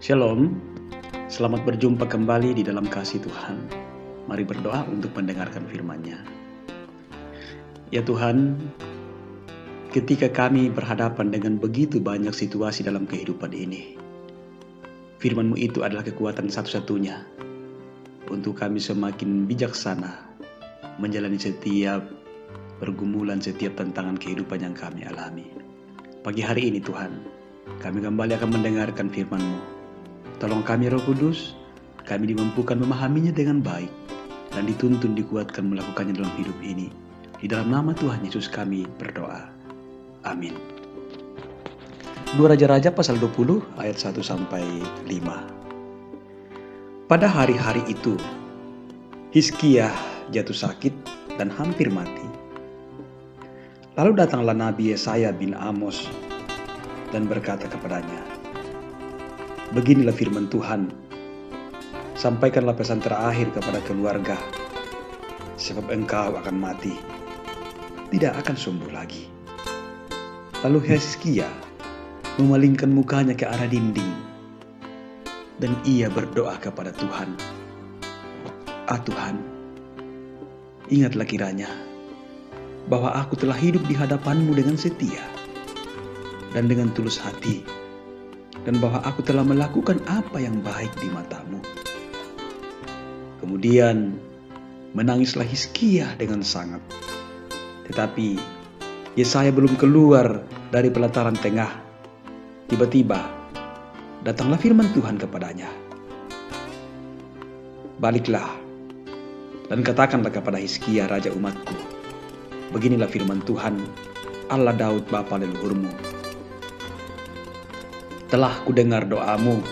Shalom, selamat berjumpa kembali di dalam kasih Tuhan. Mari berdoa untuk mendengarkan firman-Nya. Ya Tuhan, ketika kami berhadapan dengan begitu banyak situasi dalam kehidupan ini, firman-Mu itu adalah kekuatan satu-satunya untuk kami semakin bijaksana menjalani setiap pergumulan, setiap tantangan kehidupan yang kami alami. Pagi hari ini Tuhan, kami kembali akan mendengarkan firman-Mu. Tolong kami Roh Kudus, kami dimampukan memahaminya dengan baik dan dituntun dikuatkan melakukannya dalam hidup ini. Di dalam nama Tuhan Yesus kami berdoa. Amin. 2 Raja-Raja pasal 20 ayat 1-5. Pada hari-hari itu, Hizkia jatuh sakit dan hampir mati. Lalu datanglah Nabi Yesaya bin Amos dan berkata kepadanya, "Beginilah firman Tuhan, sampaikanlah pesan terakhir kepada keluarga, sebab engkau akan mati, tidak akan sembuh lagi." Lalu Hizkia memalingkan mukanya ke arah dinding, dan ia berdoa kepada Tuhan, Tuhan, ingatlah kiranya bahwa aku telah hidup di hadapan-Mu dengan setia dan dengan tulus hati, dan bahwa aku telah melakukan apa yang baik di mata-Mu." Kemudian menangislah Hizkia dengan sangat. Tetapi Yesaya belum keluar dari pelataran tengah. Tiba-tiba datanglah firman Tuhan kepadanya, "Baliklah dan katakanlah kepada Hizkia raja umatku, beginilah firman Tuhan, Allah Daud bapa leluhurmu. Telah kudengar doamu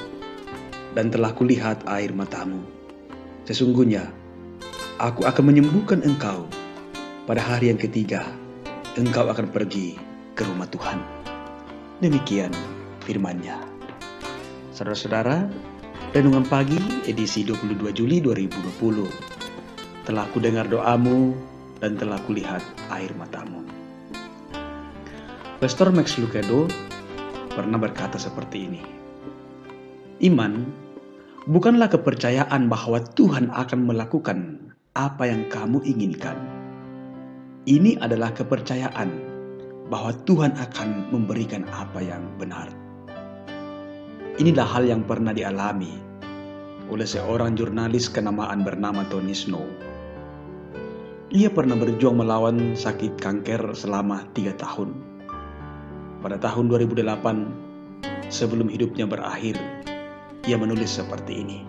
dan telah kulihat air matamu. Sesungguhnya aku akan menyembuhkan engkau. Pada hari yang ketiga engkau akan pergi ke rumah Tuhan." Demikian firman-Nya. Saudara-saudara, renungan pagi edisi 22 Juli 2020. Telah kudengar doamu dan telah kulihat air matamu. Pastor Max Lucado pernah berkata seperti ini, "Iman bukanlah kepercayaan bahwa Tuhan akan melakukan apa yang kamu inginkan. Ini adalah kepercayaan bahwa Tuhan akan memberikan apa yang benar." Inilah hal yang pernah dialami oleh seorang jurnalis kenamaan bernama Tony Snow. Ia pernah berjuang melawan sakit kanker selama 3 tahun. Pada tahun 2008, sebelum hidupnya berakhir, ia menulis seperti ini,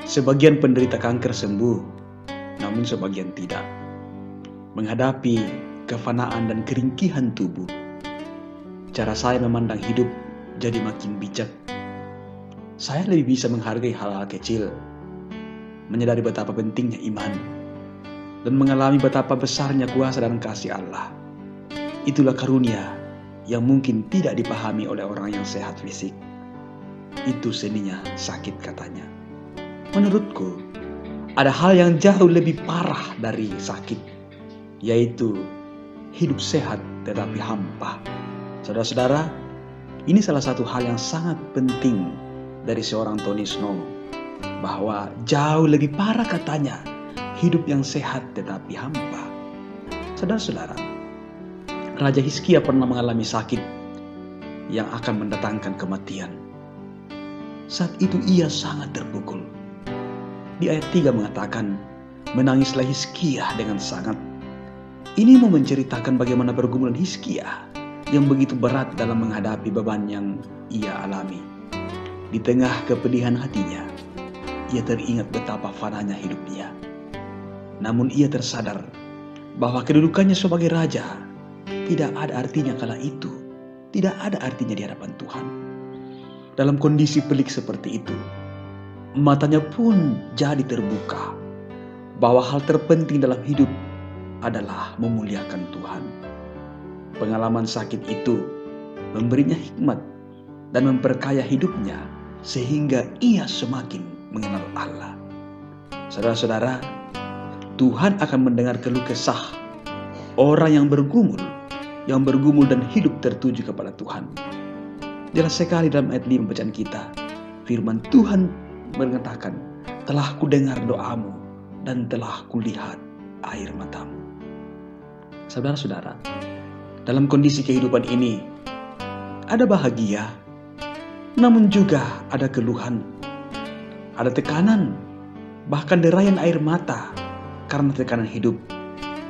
"Sebagian penderita kanker sembuh, namun sebagian tidak. Menghadapi kefanaan dan keringkihan tubuh, cara saya memandang hidup jadi makin bijak. Saya lebih bisa menghargai hal-hal kecil, menyadari betapa pentingnya iman, dan mengalami betapa besarnya kuasa dan kasih Allah. Itulah karunia yang mungkin tidak dipahami oleh orang yang sehat fisik. Itu seninya sakit," katanya. Menurutku, ada hal yang jauh lebih parah dari sakit, yaitu hidup sehat tetapi hampa. Saudara-saudara, ini salah satu hal yang sangat penting dari seorang Tony Snow, bahwa jauh lebih parah katanya hidup yang sehat tetapi hampa. Saudara-saudara, Raja Hizkia pernah mengalami sakit yang akan mendatangkan kematian. Saat itu ia sangat terpukul. Di ayat 3 mengatakan, menangislah Hizkia dengan sangat. Ini mau menceritakan bagaimana pergumulan Hizkia yang begitu berat dalam menghadapi beban yang ia alami. Di tengah kepedihan hatinya, ia teringat betapa fananya hidupnya. Namun ia tersadar bahwa kedudukannya sebagai raja tidak ada artinya kala itu, tidak ada artinya di hadapan Tuhan. Dalam kondisi pelik seperti itu, matanya pun jadi terbuka bahwa hal terpenting dalam hidup adalah memuliakan Tuhan. Pengalaman sakit itu memberinya hikmat dan memperkaya hidupnya sehingga ia semakin mengenal Allah. Saudara-saudara, Tuhan akan mendengar keluh kesah orang yang bergumul dan hidup tertuju kepada Tuhan. Jelas sekali dalam ayat 5 bacaan kita, Firman Tuhan mengatakan, telah kudengar doamu dan telah kulihat air matamu. Saudara-saudara, dalam kondisi kehidupan ini ada bahagia, namun juga ada keluhan, ada tekanan, bahkan derayan air mata karena tekanan hidup,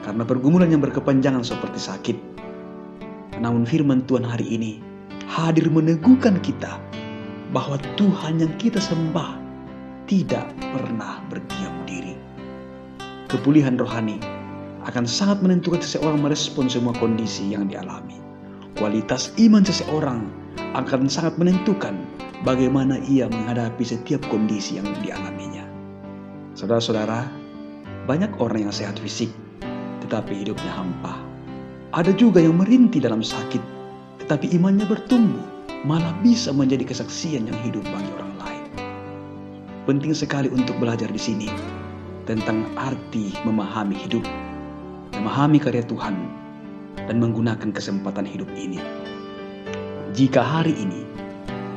karena pergumulan yang berkepanjangan seperti sakit. Namun firman Tuhan hari ini hadir meneguhkan kita bahwa Tuhan yang kita sembah tidak pernah berdiam diri. Kepulihan rohani akan sangat menentukan seseorang merespon semua kondisi yang dialami. Kualitas iman seseorang akan sangat menentukan bagaimana ia menghadapi setiap kondisi yang dialaminya. Saudara-saudara, banyak orang yang sehat fisik, tetapi hidupnya hampa. Ada juga yang merintih dalam sakit, tetapi imannya bertumbuh, malah bisa menjadi kesaksian yang hidup bagi orang lain. Penting sekali untuk belajar di sini tentang arti memahami hidup, memahami karya Tuhan, dan menggunakan kesempatan hidup ini. Jika hari ini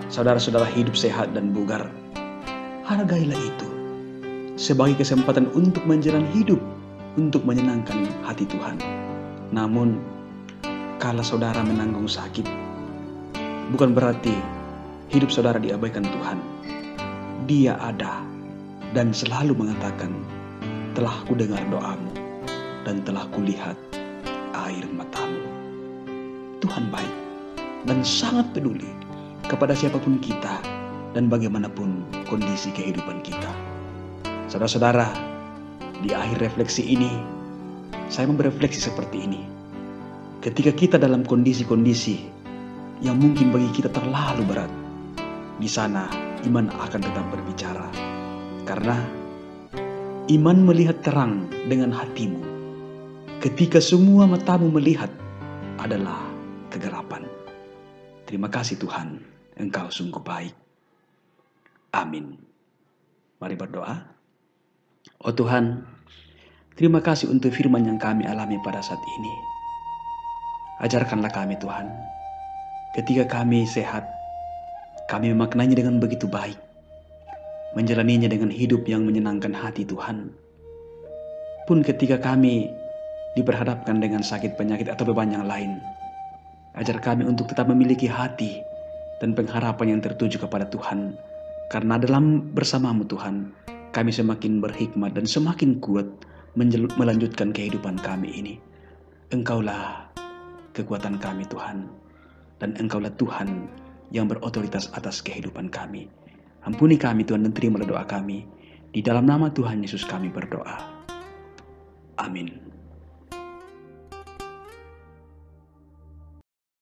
saudara-saudara hidup sehat dan bugar, hargailah itu sebagai kesempatan untuk menjalani hidup, untuk menyenangkan hati Tuhan. Namun, kalau saudara menanggung sakit, bukan berarti hidup saudara diabaikan Tuhan. Dia ada dan selalu mengatakan, telah kudengar doamu dan telah kulihat air matamu. Tuhan baik dan sangat peduli kepada siapapun kita dan bagaimanapun kondisi kehidupan kita. Saudara-saudara, di akhir refleksi ini, saya berefleksi seperti ini. Ketika kita dalam kondisi-kondisi yang mungkin bagi kita terlalu berat, di sana iman akan tetap berbicara. Karena iman melihat terang dengan hatimu. Ketika semua matamu melihat adalah kegelapan. Terima kasih Tuhan, Engkau sungguh baik. Amin. Mari berdoa. Oh Tuhan, terima kasih untuk firman yang kami alami pada saat ini. Ajarkanlah kami Tuhan, ketika kami sehat, kami memaknainya dengan begitu baik, menjalaninya dengan hidup yang menyenangkan hati Tuhan. Pun ketika kami diperhadapkan dengan sakit, penyakit, atau beban yang lain, ajar kami untuk tetap memiliki hati dan pengharapan yang tertuju kepada Tuhan. Karena dalam bersamamu Tuhan, kami semakin berhikmat dan semakin kuat melanjutkan kehidupan kami ini. Engkaulah kekuatan kami Tuhan, dan Engkaulah Tuhan yang berotoritas atas kehidupan kami. Ampuni kami Tuhan dan terimalah doa kami. Di dalam nama Tuhan Yesus kami berdoa. Amin.